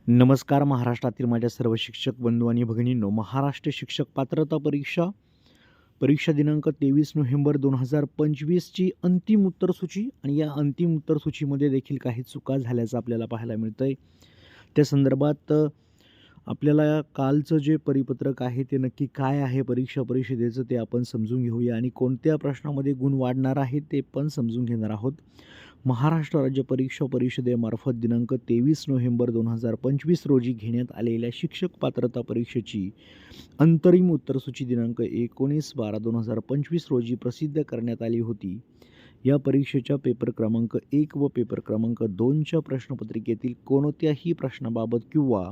नमस्कार. महाराष्ट्रातील माझ्या सर्व शिक्षक बंधू आणि भगिनींनो, महाराष्ट्र शिक्षक पात्रता परीक्षा दिनांक 23 नोव्हेंबर 2025ची अंतिम उत्तरसूची आणि या अंतिम उत्तरसूचीमध्ये देखील काही चुका झाल्याचं आपल्याला पाहायला मिळतंय. त्या संदर्भात आपल्याला कालचं जे परिपत्रक आहे ते नक्की काय आहे परिषदेचं ते आपण समजून घेऊया आणि कोणत्या प्रश्नामध्ये गुण वाढणार आहेत ते पण समजून घेणार आहोत. महाराष्ट्र राज्य परीक्षा परिषदेमार्फत दिनांक 23 नोव्हेंबर 2025 रोजी घेण्यात आलेल्या शिक्षक पात्रता परीक्षेची अंतरिम उत्तरसूची दिनांक 19/12/2025 रोजी प्रसिद्ध करण्यात आली होती. या परीक्षेच्या पेपर क्रमांक 1 व पेपर क्रमांक 2च्या प्रश्नपत्रिकेतील कोणत्याही प्रश्नाबाबत किंवा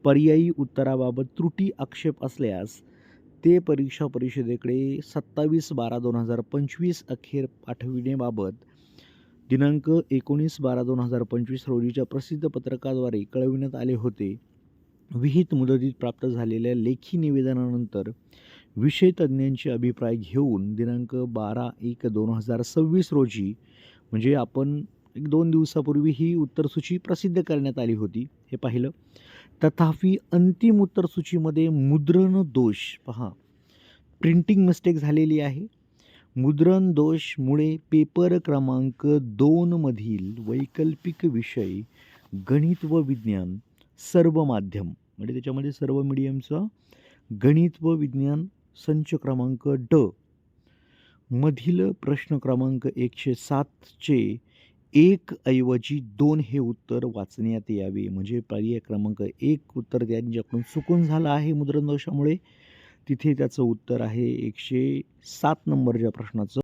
पर्यायी उत्तराबाबत त्रुटी आक्षेप असल्यास ते परीक्षा परिषदेकडे 27/12/2025 अखेर पाठविण्याबाबत दिनांक 19/12/2025 रोजीच्या प्रसिद्ध पत्रकाद्वारे कळविण्यात आले होते. विहित मुदतीत प्राप्त झालेल्या लेखी निवेदनानंतर विषय तज्ज्ञांचे अभिप्राय घेऊन दिनांक 12/1/2026 रोजी म्हणजे आपण 1-2 दिवसापूर्वी ही उत्तरसूची प्रसिद्ध करण्यात आली होती, हे पाहिलं. तथापि अंतिम उत्तरसूचीमध्ये मुद्रण दोष पहा, प्रिंटिंग मिस्टेक झालेली आहे. मुद्रण दोषमुळे पेपर क्रमांक 2 मधील वैकल्पिक विषय गणित व विज्ञान सर्व माध्यम म्हणजे त्याच्यामध्ये सर्व मीडियमचा गणित व विज्ञान संच क्रमांक ड मधील प्रश्न क्रमांक 107चे 1 ऐवजी 2 हे उत्तर वाचण्यात यावे. म्हणजे पर्याय क्रमांक 1 उत्तर त्यांच्याकडून चुकून झालं आहे मुद्रण दोषामुळे. तिथे त्याचं उत्तर आहे 107 नंबरच्या प्रश्नाचं.